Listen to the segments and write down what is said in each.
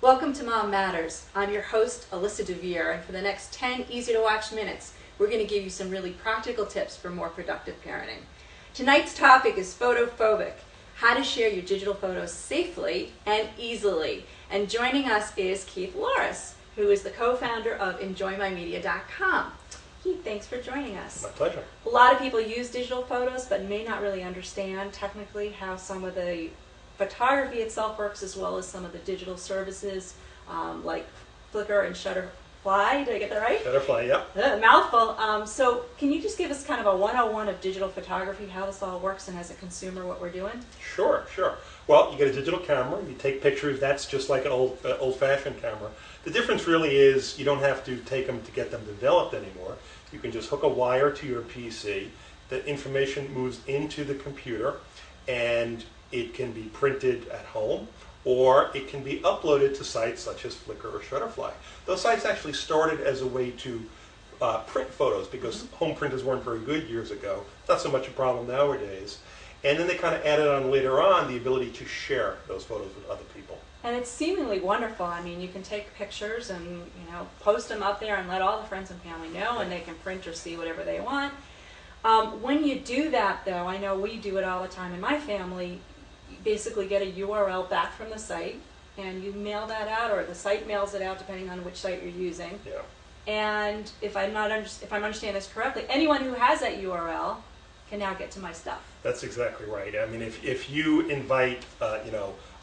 Welcome to Mom Matters. I'm your host, Alyssa Dver, and for the next 10 easy-to-watch minutes, we're going to give you some really practical tips for more productive parenting. Tonight's topic is photophobic, how to share your digital photos safely and easily. And joining us is Keith Loris, who is the co-founder of EnjoyMyMedia.com. Keith, thanks for joining us. My pleasure. A lot of people use digital photos, but may not really understand technically how some of the photography itself works, as well as some of the digital services like Flickr and Shutterfly. Did I get that right? Shutterfly, yeah. Mouthful. So can you just give us kind of a 101 of digital photography, how this all works, and as a consumer, what we're doing? Sure. Well, you get a digital camera, you take pictures, that's just like an old-fashioned camera. The difference really is you don't have to take them to get them developed anymore. You can just hook a wire to your PC, the information moves into the computer, and it can be printed at home, or it can be uploaded to sites such as Flickr or Shutterfly. Those sites actually started as a way to print photos because home printers weren't very good years ago. It's not so much a problem nowadays. And then they kind of added on later on the ability to share those photos with other people. And it's seemingly wonderful. I mean, you can take pictures and post them up there and let all the friends and family know, and they can print or see whatever they want. When you do that, though, I know we do it all the time in my family. You basically get a URL back from the site, and you mail that out, or the site mails it out, depending on which site you're using. Yeah. And if I'm understanding this correctly, anyone who has that URL can now get to my stuff. That's exactly right. I mean, if you invite, a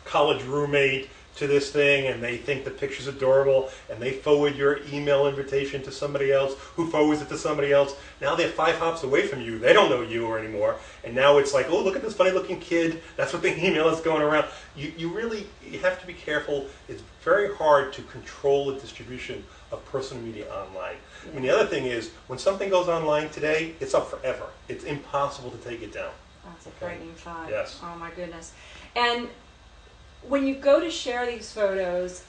college roommate to this thing and they think the picture's adorable and they forward your email invitation to somebody else who forwards it to somebody else, now they're 5 hops away from you. They don't know you anymore. And now it's like, oh, look at this funny looking kid. That's what the email is going around. You have to be careful. It's very hard to control the distribution of personal media online. I mean, the other thing is, when something goes online today, it's up forever. It's impossible to take it down. That's a frightening thought. Yes. Oh my goodness. And when you go to share these photos,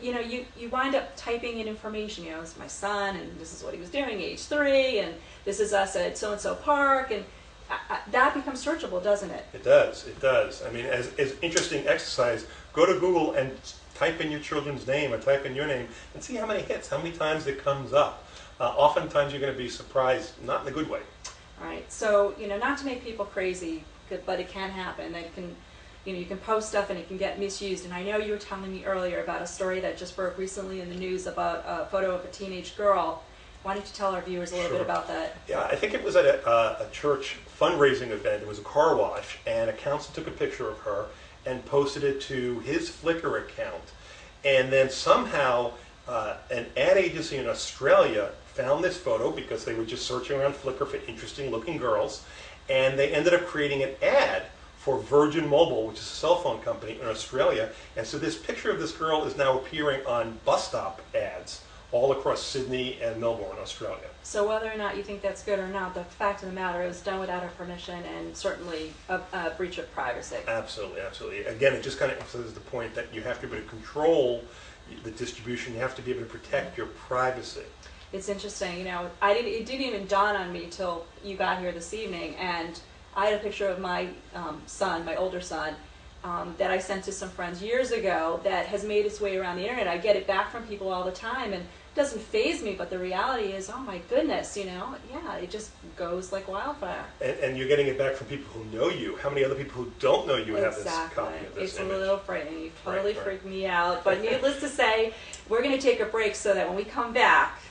you wind up typing in information. This is my son, and this is what he was doing, age 3, and this is us at so-and-so park, and that becomes searchable, doesn't it? It does. I mean, as interesting exercise, go to Google and type in your children's name or type in your name and see how many hits, how many times it comes up. Oftentimes you're going to be surprised, not in a good way. All right. So, not to make people crazy, but it can happen. It can, you can post stuff and it can get misused. And I know you were telling me earlier about a story that just broke recently in the news about a photo of a teenage girl. Why don't you tell our viewers a little bit about that? Yeah, I think it was at a church fundraising event. It was a car wash, and a counselor took a picture of her and posted it to his Flickr account. And then somehow an ad agency in Australia found this photo because they were just searching around Flickr for interesting looking girls, and they ended up creating an ad for Virgin Mobile, which is a cell phone company in Australia. And so this picture of this girl is now appearing on bus stop ads all across Sydney and Melbourne, Australia. So whether or not you think that's good or not, the fact of the matter is done without her permission, and certainly a breach of privacy. Absolutely. Again, it just kind of emphasizes the point that you have to be able to control the distribution. You have to be able to protect your privacy. It's interesting, it didn't even dawn on me till you got here this evening, and I had a picture of my son, my older son, that I sent to some friends years ago that has made its way around the internet. I get it back from people all the time, and it doesn't faze me, but the reality is, oh my goodness, it just goes like wildfire. And you're getting it back from people who know you. How many other people who don't know you have this copy of this It's image? a little frightening. You've totally Right. freaked me out. But needless to say, we're going to take a break so that when we come back,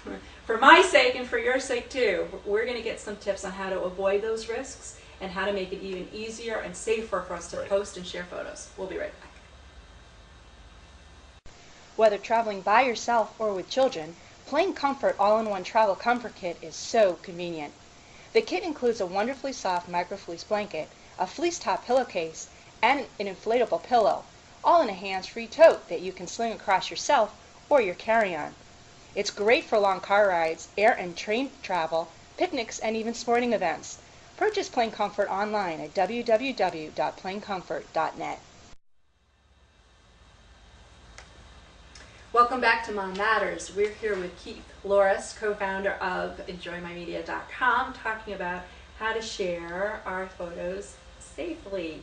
for my sake and for your sake too, we're going to get some tips on how to avoid those risks and how to make it even easier and safer for us to post and share photos. We'll be right back. Whether traveling by yourself or with children, Plain Comfort All-in-One Travel Comfort Kit is so convenient. The kit includes a wonderfully soft microfleece blanket, a fleece top pillowcase, and an inflatable pillow, all in a hands-free tote that you can sling across yourself or your carry-on. It's great for long car rides, air and train travel, picnics, and even sporting events. Purchase Plain Comfort online at www.plaincomfort.net. Welcome back to Mom Matters. We're here with Keith Loris, co-founder of EnjoyMyMedia.com, talking about how to share our photos safely.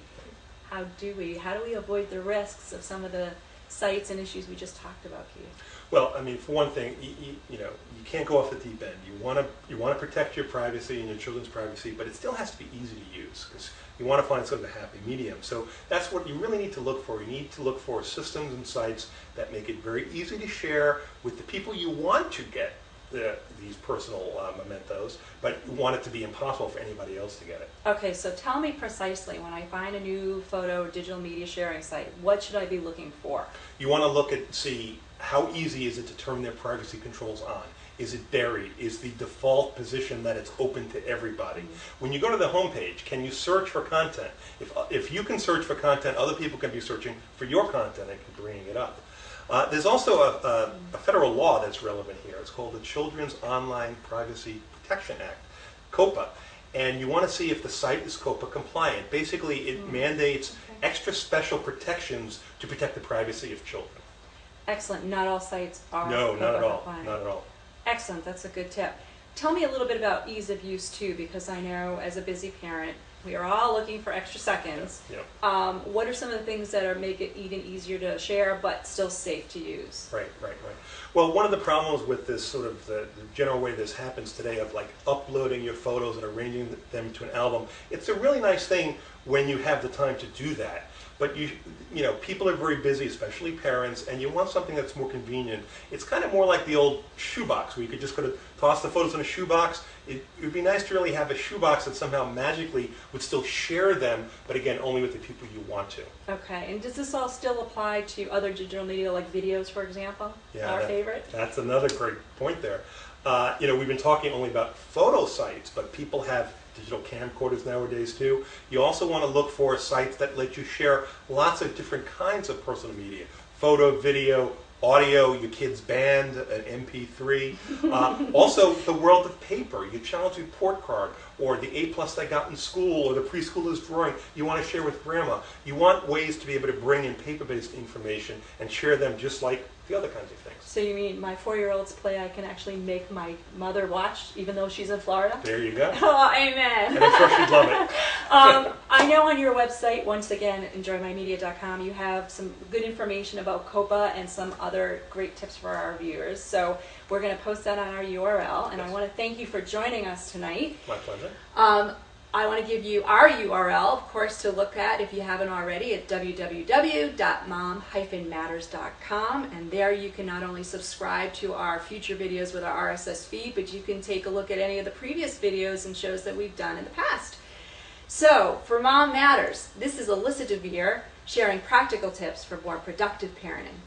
How do we avoid the risks of some of the sites and issues we just talked about, Keith? Well, I mean, for one thing, you know, you can't go off the deep end. You want to protect your privacy and your children's privacy, but it still has to be easy to use because you want to find sort of a happy medium. So that's what you really need to look for. You need to look for systems and sites that make it very easy to share with the people you want to get these personal mementos, but you want it to be impossible for anybody else to get it. Okay, so tell me precisely, when I find a new photo or digital media sharing site, what should I be looking for? You want to look at, see, how easy is it to turn their privacy controls on? Is it buried? Is the default position that it's open to everybody? When you go to the homepage, can you search for content? If you can search for content, other people can be searching for your content and can bring it up. There's also a federal law that's relevant here. It's called the Children's Online Privacy Protection Act, COPA. And you want to see if the site is COPA compliant. Basically, it mandates extra special protections to protect the privacy of children. Excellent. Not all sites are No, not at all. compliant. Not at all. Excellent. That's a good tip. Tell me a little bit about ease of use too, because I know as a busy parent, we are all looking for extra seconds. Yeah. What are some of the things that make it even easier to share, but still safe to use? Right. Well, one of the problems with this sort of the general way this happens today of like uploading your photos and arranging them to an album, it's a really nice thing when you have the time to do that. But you know, people are very busy, especially parents, and you want something that's more convenient. It's kind of more like the old shoebox, where you could just go to toss the photos in a shoebox. It would be nice to really have a shoebox that somehow magically would still share them, but again, only with the people you want to. Okay, and does this all still apply to other digital media, like videos, for example? Yeah, Our favorite? That's another great point there. You know, we've been talking only about photo sites, but people have digital camcorders nowadays too. You also want to look for sites that let you share lots of different kinds of personal media. Photo, video, audio, your kid's band, an MP3. Also, the world of paper, your child's report card, or the A+ they got in school, or the preschooler's drawing you want to share with grandma. You want ways to be able to bring in paper-based information and share them just like the other kinds of things. So you mean my 4-year-old's play I can actually make my mother watch, even though she's in Florida? There you go. Oh, amen. And I'm sure she'd love it. I know on your website, once again, enjoymymedia.com, you have some good information about COPA and some other great tips for our viewers. So we're going to post that on our URL, and Yes. I want to thank you for joining us tonight. My pleasure. I want to give you our URL, of course, to look at if you haven't already at www.mom-matters.com, and there you can not only subscribe to our future videos with our RSS feed, but you can take a look at any of the previous videos and shows that we've done in the past. So, for Mom Matters, this is Alyssa Dver sharing practical tips for more productive parenting.